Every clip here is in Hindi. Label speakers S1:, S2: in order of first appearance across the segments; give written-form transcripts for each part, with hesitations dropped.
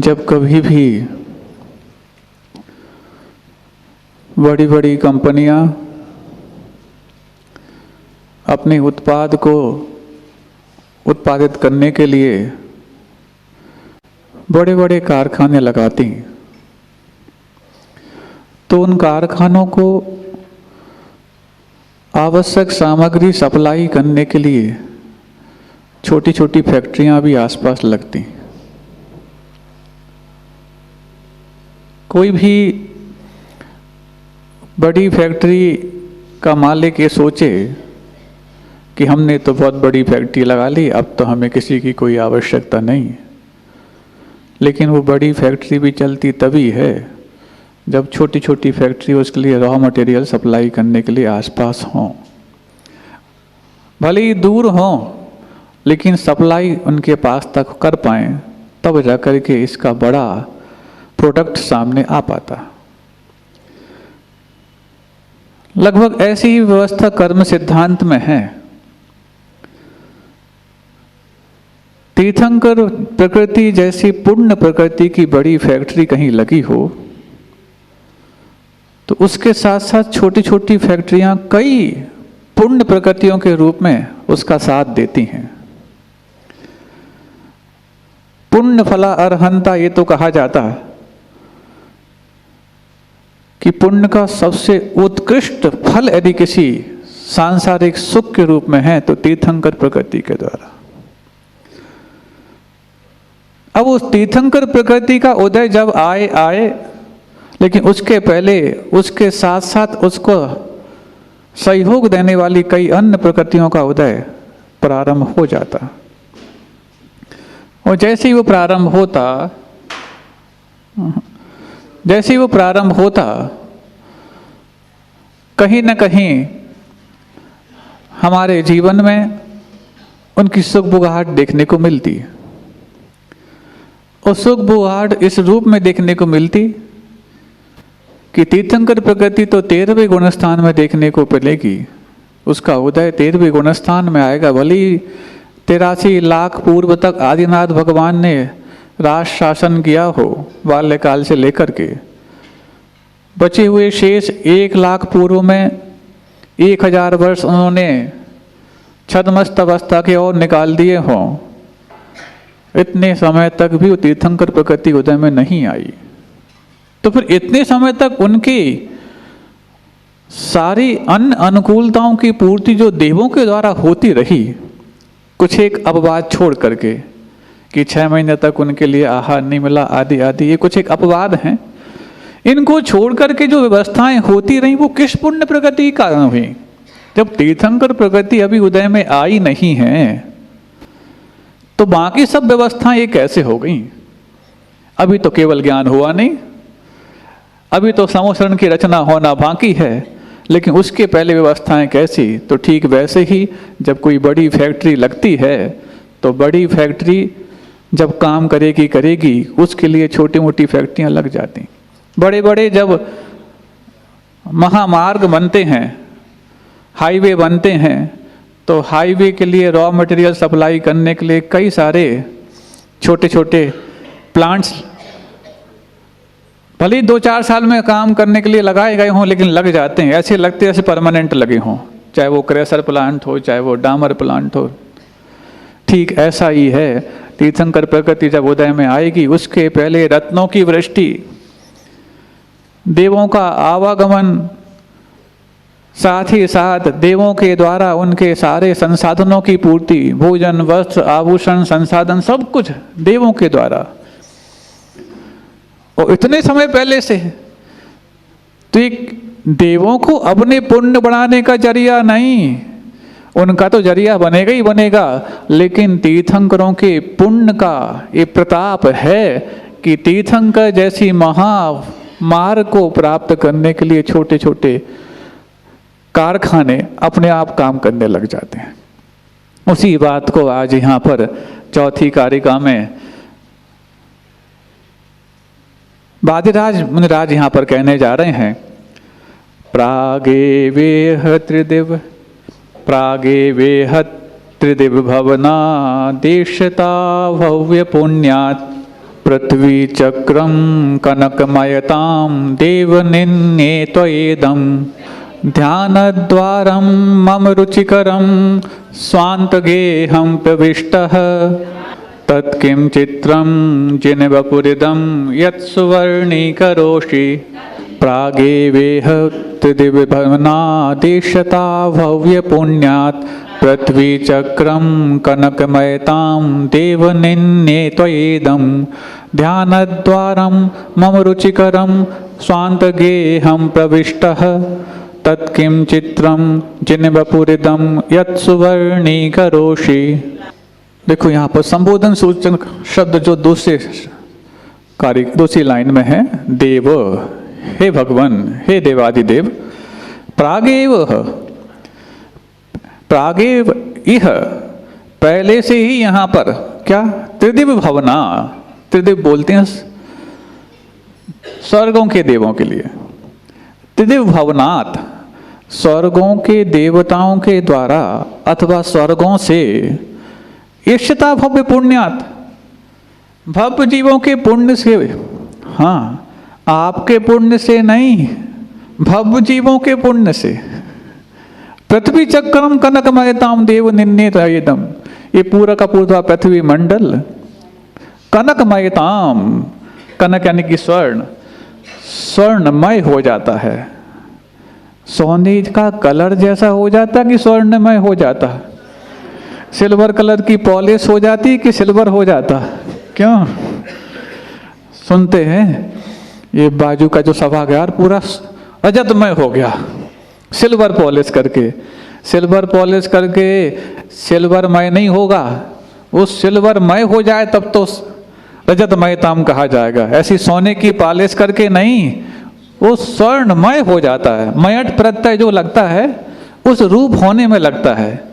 S1: जब कभी भी बड़ी बड़ी कंपनियां अपने उत्पाद को उत्पादित करने के लिए बड़े बड़े कारखाने लगाती, तो उन कारखानों को आवश्यक सामग्री सप्लाई करने के लिए छोटी छोटी फैक्ट्रियां भी आसपास लगती। कोई भी बड़ी फैक्ट्री का मालिक ये सोचे कि हमने तो बहुत बड़ी फैक्ट्री लगा ली, अब तो हमें किसी की कोई आवश्यकता नहीं। लेकिन वो बड़ी फैक्ट्री भी चलती तभी है जब छोटी छोटी फैक्ट्री उसके लिए रॉ मटेरियल सप्लाई करने के लिए आसपास हों, भले ही दूर हों, लेकिन सप्लाई उनके पास तक कर पाएँ, तब जाकर के इसका बड़ा प्रोडक्ट सामने आ पाता। लगभग ऐसी ही व्यवस्था कर्म सिद्धांत में है। तीर्थंकर प्रकृति जैसी पुण्य प्रकृति की बड़ी फैक्ट्री कहीं लगी हो तो उसके साथ साथ छोटी छोटी फैक्ट्रियां कई पुण्य प्रकृतियों के रूप में उसका साथ देती हैं। पुण्य फला अर्हंता, ये तो कहा जाता कि पुण्य का सबसे उत्कृष्ट फल यदि किसी सांसारिक सुख के रूप में है तो तीर्थंकर प्रकृति के द्वारा। अब उस तीर्थंकर प्रकृति का उदय जब आए, लेकिन उसके पहले उसके साथ साथ उसको सहयोग देने वाली कई अन्य प्रकृतियों का उदय प्रारंभ हो जाता। और जैसे ही वो प्रारंभ होता कहीं न कहीं हमारे जीवन में उनकी सुख-बुगाहट देखने को मिलती। और सुख-बुगाहट इस रूप में देखने को मिलती कि तीर्थंकर प्रकृति तो 13वें गुणस्थान में देखने को मिलेगी। उसका उदय 13वें गुणस्थान में आएगा। भले ही 83 लाख पूर्व तक आदिनाथ भगवान ने राज शासन किया हो बाल्यकाल से लेकर के, बचे हुए शेष 1 लाख पूर्व में 1000 वर्ष उन्होंने छद्मस्त अवस्था के और निकाल दिए हों, इतने समय तक भी वो तीर्थंकर प्रकृति उदय में नहीं आई। तो फिर इतने समय तक उनकी सारी अन्य अनुकूलताओं की पूर्ति जो देवों के द्वारा होती रही, कुछ एक अपवाद छोड़ करके कि 6 महीने तक उनके लिए आहार नहीं मिला आदि आदि, ये कुछ एक अपवाद हैं। इनको छोड़ करके जो व्यवस्थाएं होती रही वो किस पुण्य प्रकृति के कारण हुई? जब तीर्थंकर प्रकृति अभी उदय में आई नहीं है तो बाकी सब व्यवस्थाएं ये कैसे हो गई? अभी तो केवल ज्ञान हुआ नहीं, अभी तो समोसरण की रचना होना बाकी है, लेकिन उसके पहले व्यवस्थाएं कैसी? तो ठीक वैसे ही जब कोई बड़ी फैक्ट्री लगती है तो बड़ी फैक्ट्री जब काम करेगी उसके लिए छोटी मोटी फैक्ट्रियां लग जाती। बड़े बड़े जब महामार्ग बनते हैं, हाईवे बनते हैं, तो हाईवे के लिए रॉ मटेरियल सप्लाई करने के लिए कई सारे छोटे छोटे प्लांट्स भले ही 2-4 साल में काम करने के लिए लगाए गए हों, लेकिन लग जाते हैं। ऐसे लगते ऐसे परमानेंट लगे हों, चाहे वो क्रेशर प्लांट हो, चाहे वो डामर प्लांट हो। ठीक ऐसा ही है, तीर्थंकर प्रकृति जब उदय में आएगी उसके पहले रत्नों की वृष्टि, देवों का आवागमन, साथ ही साथ देवों के द्वारा उनके सारे संसाधनों की पूर्ति, भोजन, वस्त्र, आभूषण, संसाधन, सब कुछ देवों के द्वारा, और इतने समय पहले से। तो एक देवों को अपने पुण्य बढ़ाने का जरिया नहीं, उनका तो जरिया बनेगा ही बनेगा, लेकिन तीर्थंकरों के पुण्य का ये प्रताप है कि तीर्थंकर जैसी महामार्ग को प्राप्त करने के लिए छोटे छोटे कारखाने अपने आप काम करने लग जाते हैं। उसी बात को आज यहाँ पर चौथी कारिका में वादिराज मुनिराज यहाँ पर कहने जा रहे हैं। प्रागे वेह त्रिदिव भवना देशता भव्य पुण्यात् पृथ्वी चक्रम कनकमयतां देवनिन्ये त्वयेदं ध्यानद्वारं मम रुचिकरं स्वान्तगेहं प्रविष्टः तत्किं चित्रं जिनवपुरिदं यत्सुवर्णीकरोषि प्रागेवेह त्रिदिवभवनादेशता भव्यपुण्यात् पृथ्वी चक्रं कनकमयतां देवनिन्ये त्वयेदं ध्यानद्वारं मम रुचिकरं स्वान्तगेहं प्रविष्टः तत्किं चित्रं जिनवपुरिदं यत्सुवर्णीकरोषि। देखो यहाँ पर संबोधन सूचक शब्द जो दूसरी लाइन में है, देव, हे भगवान, हे देवादिदेव, प्रागेव इह, पहले से ही यहाँ पर क्या, त्रिदिव भवना, त्रिदिव बोलते हैं स्वर्गों के देवों के लिए, त्रिदिव भवनात्, स्वर्गों के देवताओं के द्वारा अथवा स्वर्गों से, इष्टता भव्य पुण्यात्, भव्य जीवों के पुण्य से, हाँ आपके पुण्य से नहीं, भव्य जीवों के पुण्य से, पृथ्वी चक्रम कनकमयताम देवनिन्ये त्वयेदं, ये पूरा का पूरा पृथ्वी मंडल कनकमयताम, कनक यानी कि स्वर्ण, स्वर्णमय हो जाता है, सोने का कलर जैसा हो जाता कि स्वर्णमय हो जाता, सिल्वर कलर की पॉलिश हो जाती कि सिल्वर हो जाता, क्यों सुनते हैं ये बाजू का जो सभागार पूरा रजतमय हो गया, सिल्वर पॉलिश करके, सिल्वर पॉलिश करके सिल्वरमय नहीं होगा, वो सिल्वरमय हो जाए तब तो रजतमयताम कहा जाएगा, ऐसी सोने की पॉलिश करके नहीं, वो स्वर्णमय हो जाता है, मयट प्रत्यय जो लगता है उस रूप होने में लगता है।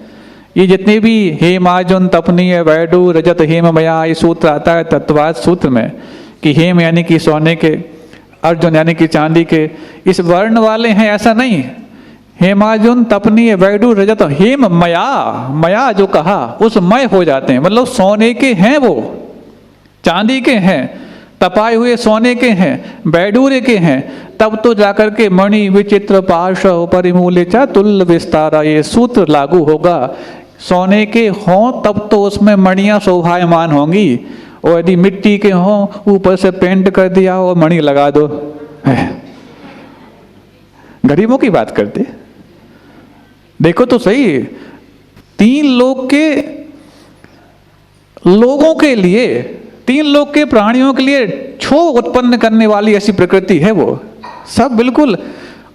S1: ये जितने भी हेमार्जुन तपनीय वैडू रजत हेम मया, ये सूत्र आता है तत्वाद सूत्र में कि हेम यानी कि सोने के, अर्जुन यानी कि चांदी के, इस वर्ण वाले हैं ऐसा नहीं, हेमार्जुन तपनीय वैडू रजत हेम मया, मया जो कहा उस मय हो जाते हैं, मतलब सोने के हैं, वो चांदी के हैं, तपाए हुए सोने के हैं, बैडूरे के हैं, तब तो जाकर के मणि विचित्र पार्श्व परिमूल्य चा तुल्य विस्तारा ये सूत्र लागू होगा। सोने के हों तब तो उसमें मणियाँ शोभायमान होंगी, और यदि मिट्टी के हों ऊपर से पेंट कर दिया और मणि लगा दो, गरीबों की बात करते। देखो तो सही, तीन लोग के लोगों के लिए, तीन लोग के प्राणियों के लिए क्षोभ उत्पन्न करने वाली ऐसी प्रकृति है वो, सब बिल्कुल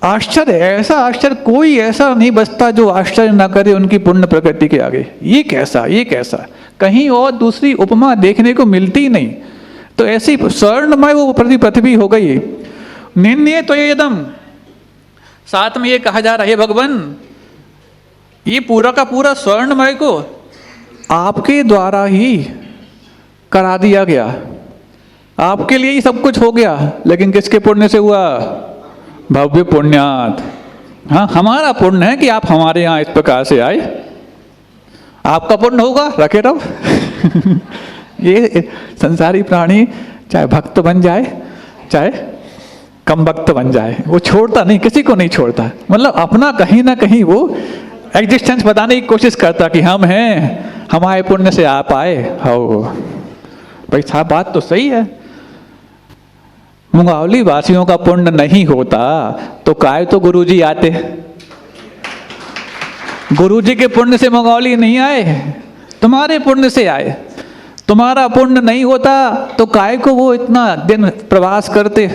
S1: आश्चर्य, ऐसा आश्चर्य कोई ऐसा नहीं बचता जो आश्चर्य ना करे उनकी पुण्य प्रकृति के आगे। ये कैसा, ये कैसा, कहीं और दूसरी उपमा देखने को मिलती ही नहीं। तो ऐसी स्वर्णमय वो पृथ्वी हो गई। निन्ये त्वयेदं, साथ में ये कहा जा रहा है भगवान, ये पूरा का पूरा स्वर्णमय को आपके द्वारा ही करा दिया गया, आपके लिए ही सब कुछ हो गया, लेकिन किसके पुण्य से हुआ? भव्य पुण्यात। हाँ, हमारा पुण्य है कि आप हमारे यहाँ इस प्रकार से आए, आपका पुण्य होगा, रखे रहो। ये संसारी प्राणी चाहे भक्त बन जाए चाहे कम भक्त बन जाए, वो छोड़ता नहीं, किसी को नहीं छोड़ता, मतलब अपना कहीं ना कहीं वो एग्जिस्टेंस बताने की कोशिश करता कि हम हैं, हमारे पुण्य से आप आए हो। भाई साहब बात तो सही है, मुंगावली वासियों का पुण्य नहीं होता तो काय तो गुरुजी आते, गुरुजी के पुण्य से मुंगावली नहीं आए, तुम्हारे पुण्य से आए। तुम्हारा पुण्य नहीं होता तो काय को वो इतना दिन प्रवास करते,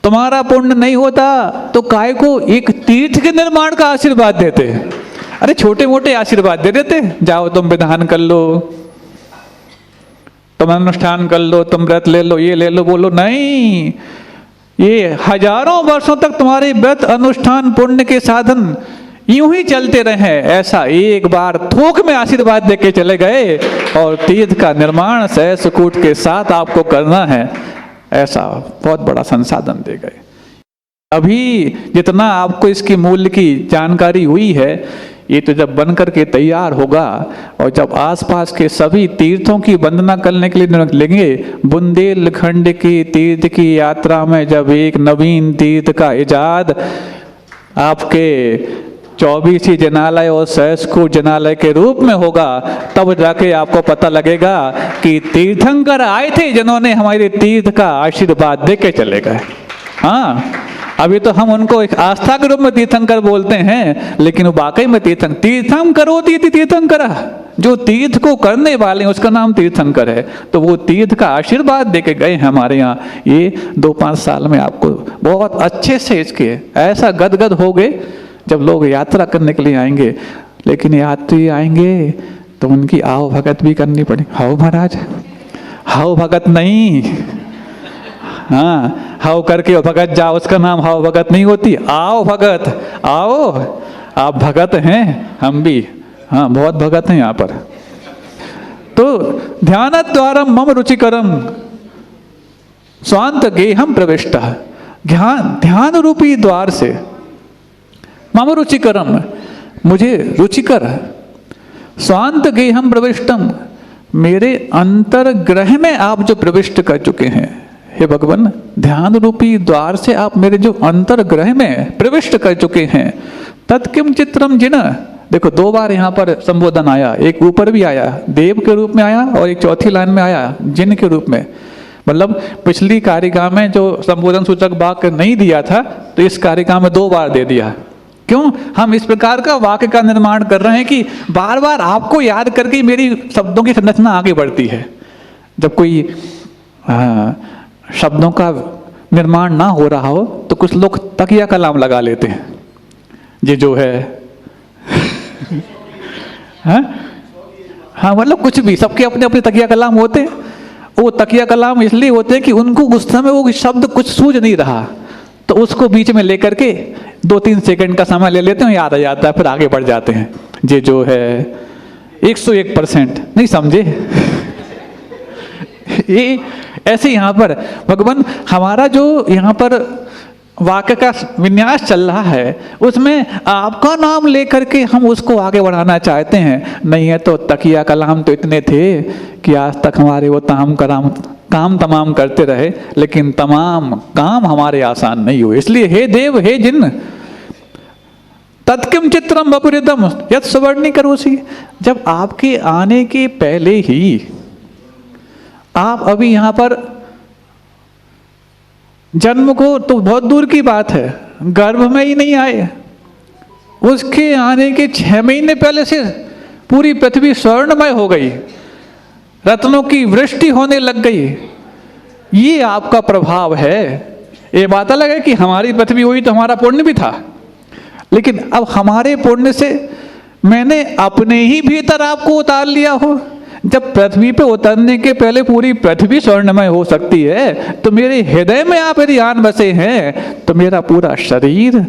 S1: तुम्हारा पुण्य नहीं होता तो काय को एक तीर्थ के निर्माण का आशीर्वाद देते। अरे छोटे मोटे आशीर्वाद दे देते, जाओ तुम विधान कर लो, तुम अनुष्ठान कर लो, तुम व्रत ले लो, ये ले लो, बोलो नहीं, ये हजारों वर्षों तक तुम्हारे व्रत अनुष्ठान पुण्य के साधन यूं ही चलते रहे। ऐसा एक बार थोक में आशीर्वाद देके चले गए और तीर्थ का निर्माण सहस कूट के साथ आपको करना है, ऐसा बहुत बड़ा संसाधन दे गए। अभी जितना आपको इसकी मूल्य की जानकारी हुई है, ये तो जब बन करके तैयार होगा और जब आसपास के सभी तीर्थों की वंदना करने के लिए लगेंगे, बुंदेलखंड की तीर्थ की यात्रा में जब एक नवीन तीर्थ का इजाद आपके 24 जनालय और सहस्त्र जनालय के रूप में होगा, तब जाके आपको पता लगेगा कि तीर्थंकर आए थे जिन्होंने हमारे तीर्थ का आशीर्वाद दे के चले गए। हाँ, अभी तो हम उनको एक आस्था के रूप में तीर्थंकर बोलते हैं, लेकिन वो वाकई में तीर्थम करोति इति तीर्थंकर, जो तीर्थ को करने वाले हैं उसका नाम तीर्थंकर है। तो वो तीर्थ का आशीर्वाद दे के गए हैं हमारे यहाँ। ये 2-5 साल में आपको बहुत अच्छे से इसके ऐसा गदगद हो गए जब लोग यात्रा करने के लिए आएंगे। लेकिन यात्री आएंगे तो उनकी आओ भगत भी करनी पड़ेगी। हाओ महाराज, हाओ भगत नहीं, हाँ हाओ करके भगत जाओ, उसका नाम हाओ भगत नहीं होती। आओ भगत, आओ, आप भगत हैं, हम भी हाँ बहुत भगत हैं यहाँ पर। तो ध्यानद्वारम मम रुचिकरम स्वांत गेहम प्रविष्ट, ध्यान रूपी द्वार से मम रुचिकरम, मुझे रुचिकर, स्वांत गेहम प्रविष्टम, मेरे अंतर्ग्रह में आप जो प्रविष्ट कर चुके हैं। हे भगवान, ध्यान रूपी द्वार से आप मेरे जो अंतर्ग्रह में प्रविष्ट कर चुके हैं। तत्किम चित्रम जिन, देखो 2 बार यहाँ पर संबोधन आया, एक ऊपर भी आया देव के रूप में आया और एक चौथी लाइन में आया जिन के रूप में। मतलब पिछली कारिका में जो संबोधन सूचक वाक्य नहीं दिया था, तो इस कारिका में 2 बार दे दिया। क्यों? हम इस प्रकार का वाक्य का निर्माण कर रहे हैं कि बार बार आपको याद करके मेरी शब्दों की संरचना आगे बढ़ती है। जब कोई शब्दों का निर्माण ना हो रहा हो तो कुछ लोग तकिया कलाम लगा लेते हैं, ये जो है हाँ मतलब कुछ भी, सबके अपने अपने तकिया कलाम होते हैं। वो तकिया कलाम इसलिए होते हैं कि उनको उस समय वो शब्द कुछ सूझ नहीं रहा, तो उसको बीच में लेकर के 2-3 सेकंड का समय ले लेते हैं, याद आ जाता है, फिर आगे बढ़ जाते हैं। ये जो है 101% नहीं समझे ये ऐसे यहाँ पर भगवान हमारा जो यहाँ पर वाक्य का विन्यास चल रहा है, उसमें आपका नाम लेकर के हम उसको आगे बढ़ाना चाहते हैं। नहीं है तो तकिया कलाम तो इतने थे कि आज तक हमारे वो काम तमाम करते रहे, लेकिन तमाम काम हमारे आसान नहीं हुए। इसलिए हे देव, हे जिन, तत्किम चित्रम वपुरिदम यत् सुवर्णी करोसी, जब आपके आने के पहले ही आप अभी यहाँ पर जन्म को तो बहुत दूर की बात है, गर्भ में ही नहीं आए, उसके आने के 6 महीने पहले से पूरी पृथ्वी स्वर्णमय हो गई, रत्नों की वृष्टि होने लग गई। ये आपका प्रभाव है। ये बात अलग है कि हमारी पृथ्वी हुई तो हमारा पुण्य भी था, लेकिन अब हमारे पुण्य से मैंने अपने ही भीतर आपको उतार लिया हो। जब पृथ्वी पे उतरने के पहले पूरी पृथ्वी स्वर्णमय हो सकती है, तो मेरे हृदय में आप यदि आन बसे हैं तो मेरा पूरा शरीर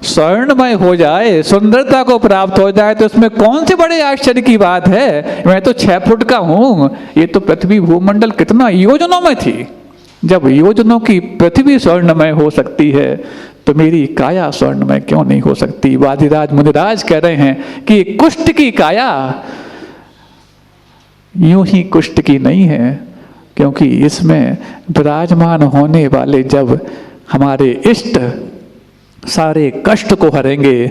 S1: स्वर्णमय हो जाए, सुंदरता को प्राप्त हो जाए, तो इसमें कौन से बड़े आश्चर्य की बात है। मैं तो 6 फुट का हूँ, ये तो पृथ्वी भूमंडल कितना योजनों में थी। जब योजनों की पृथ्वी स्वर्णमय हो सकती है तो मेरी काया स्वर्णमय क्यों नहीं हो सकती। वादिराज मुनिराज कह रहे हैं कि कुष्ठ की काया यूं ही कुष्ठ की नहीं है, क्योंकि इसमें विराजमान होने वाले जब हमारे इष्ट सारे कष्ट को हरेंगे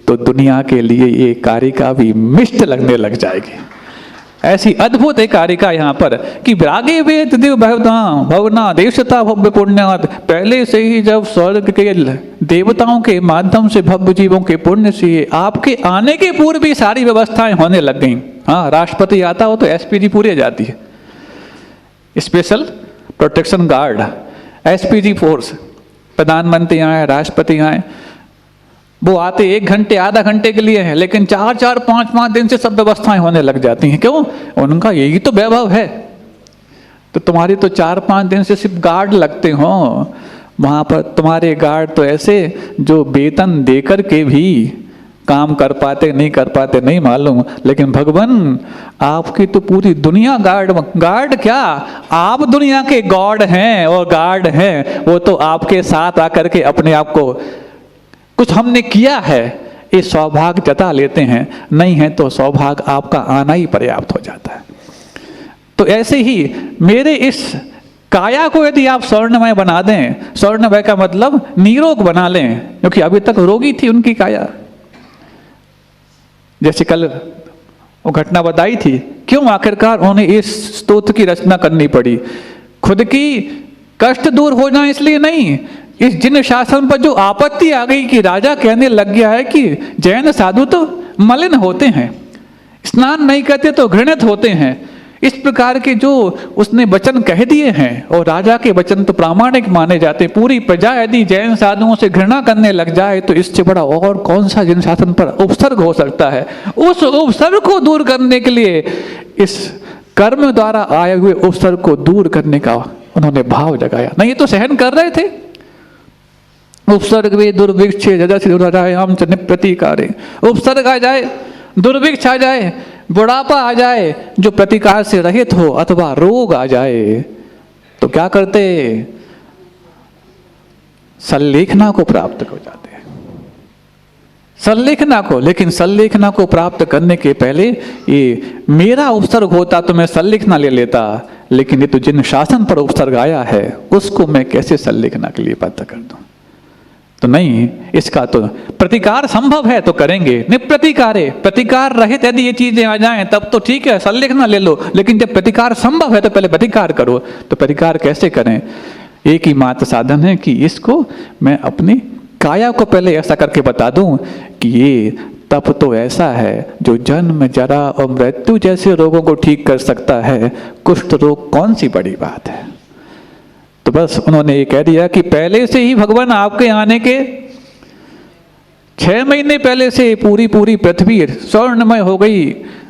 S1: तो दुनिया के लिए ये कारिका भी मिष्ट लगने लग जाएगी। ऐसी अद्भुत एक कारिका यहाँ पर कि विरागे वेद देव भवना देवता भव्य पुण्यात, पहले से ही जब स्वर्ग के देवताओं के माध्यम से भव्य जीवों के पुण्य से आपके आने के पूर्व भी सारी व्यवस्थाएं होने लग गई। हाँ, राष्ट्रपति आता हो तो एसपीजी पूरी आ जाती है, special protection guard, SPG force, प्रधानमंत्री आए, राष्ट्रपति आए, वो आते 1 घंटे आधा घंटे के लिए है, लेकिन 4-4 5-5 दिन से सब व्यवस्थाएं होने लग जाती हैं। क्यों? उनका यही तो वैभव है। तो तुम्हारी तो 4-5 दिन से सिर्फ गार्ड लगते हो, वहां पर तुम्हारे गार्ड तो ऐसे जो वेतन देकर के भी काम कर पाते नहीं कर पाते नहीं मालूम, लेकिन भगवान आपकी तो पूरी दुनिया गार्ड क्या, आप दुनिया के गॉड हैं और गार्ड हैं। वो तो आपके साथ आकर के अपने आप को कुछ हमने किया है ये सौभाग्य जता लेते हैं, नहीं है तो सौभाग्य आपका आना ही पर्याप्त हो जाता है। तो ऐसे ही मेरे इस काया को यदि आप स्वर्णमय बना दें, स्वर्णमय का मतलब निरोग बना लें, क्योंकि अभी तक रोगी थी उनकी काया। जैसे कल वो घटना बताई थी, क्यों आखिरकार उन्हें इस स्तोत्र की रचना करनी पड़ी? खुद की कष्ट दूर हो जाए इसलिए नहीं, इस जिन शासन पर जो आपत्ति आ गई कि राजा कहने लग गया है कि जैन साधु तो मलिन होते हैं, स्नान नहीं करते तो घृणित होते हैं, इस प्रकार के जो उसने वचन कह दिए हैं, और राजा के वचन तो प्रामाणिक माने जाते, पूरी प्रजा यदि जैन साधुओं से घृणा करने लग जाए तो इससे बड़ा और कौन सा जिन शासन पर उपसर्ग हो सकता है? उस उपसर्ग को दूर करने के लिए, इस कर्म द्वारा आए हुए उपसर्ग को दूर करने का उन्होंने भाव जगाया। नहीं ये तो सहन कर रहे थे, उपसर्ग वे दुर्भिक्षे जजम च निप्रतीकारे, उपसर्ग आ जाए, दुर्भिक्ष आ जाए, बुढ़ापा आ जाए जो प्रतिकार से रहित हो, अथवा रोग आ जाए, तो क्या करते? सल्लेखना को प्राप्त हो जाते हैं, सल्लेखना को। लेकिन सल्लेखना को प्राप्त करने के पहले ये मेरा उपसर्ग होता तो मैं सल्लेखना ले लेता, लेकिन ये तो जिन शासन पर उपसर्ग आया है उसको मैं कैसे सल्लेखना के लिए बात कर दूं? तो नहीं, इसका तो प्रतिकार संभव है तो करेंगे, निप्रतिकारे, प्रतिकार रहित यदि ये चीजें आ जाएं तब तो ठीक है, सल्लेखना ले लो, लेकिन जब प्रतिकार संभव है तो पहले प्रतिकार करो। तो प्रतिकार कैसे करें? एक ही मात्र साधन है कि इसको मैं अपनी काया को पहले ऐसा करके बता दूं कि ये तप तो ऐसा है जो जन्म, जरा और मृत्यु जैसे रोगों को ठीक कर सकता है, कुष्ठ रोग कौन सी बड़ी बात है। तो बस उन्होंने ये कह दिया कि पहले से ही भगवान आपके आने के 6 महीने पहले से पूरी पृथ्वी स्वर्णमय हो गई,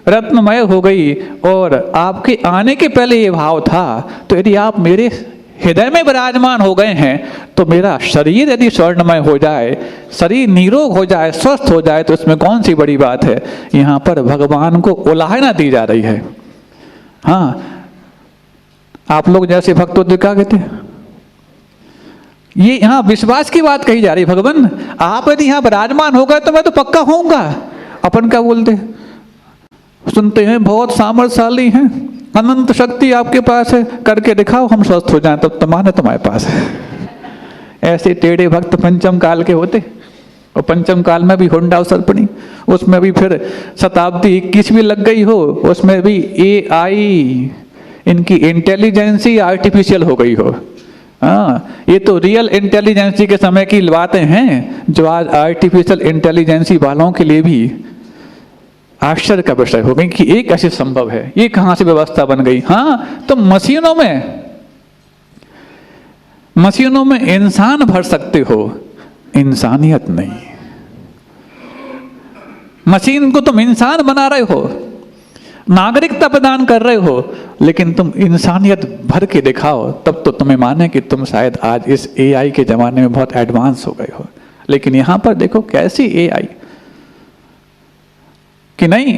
S1: रत्नमय हो गई, और आपके आने के पहले ये भाव था। तो यदि आप मेरे हृदय में विराजमान हो गए हैं तो मेरा शरीर यदि स्वर्णमय हो जाए, शरीर निरोग हो जाए, स्वस्थ हो जाए, तो इसमें कौन सी बड़ी बात है। यहाँ पर भगवान को उलाहना दी जा रही है। हाँ, आप लोग जैसे भक्तों क्या कहते हैं, ये यहाँ विश्वास की बात कही जा रही। भगवान आप यदि यहाँ विराजमान हो गए तो मैं तो पक्का होऊंगा। अपन क्या बोलते, सुनते हैं बहुत सामर्थ्यशाली हैं, अनंत शक्ति आपके पास है, करके दिखाओ हम स्वस्थ हो जाएं तब तो माने तुम्हारे पास है। ऐसे टेढ़े भक्त पंचम काल के होते। और पंचम काल में भी होंडा सर्पणी, उसमें भी फिर शताब्दी 21वीं लग गई हो, उसमें भी AI इनकी इंटेलिजेंसी आर्टिफिशियल हो गई हो। हाँ, ये तो रियल इंटेलिजेंसी के समय की बातें हैं जो आज आर्टिफिशियल इंटेलिजेंसी वालों के लिए भी आश्चर्य का विषय हो गई कि एक ऐसे संभव है, ये कहां से व्यवस्था बन गई। हाँ, तो मशीनों में इंसान भर सकते हो, इंसानियत नहीं। मशीन को तुम इंसान बना रहे हो, नागरिकता प्रदान कर रहे हो, लेकिन तुम इंसानियत भर के दिखाओ, तब तो तुम्हें माने कि तुम शायद आज इस AI के जमाने में बहुत एडवांस हो गए हो। लेकिन यहां पर देखो कैसी AI कि नहीं,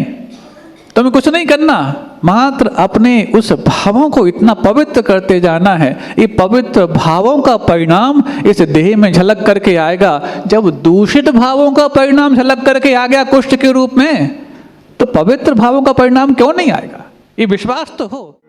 S1: तुम्हें कुछ नहीं करना, मात्र अपने उस भावों को इतना पवित्र करते जाना है। ये पवित्र भावों का परिणाम इस देह में झलक करके आएगा। जब दूषित भावों का परिणाम झलक करके आ गया कुष्ठ के रूप में, तो पवित्र भावों का परिणाम क्यों नहीं आएगा? ये विश्वास तो हो।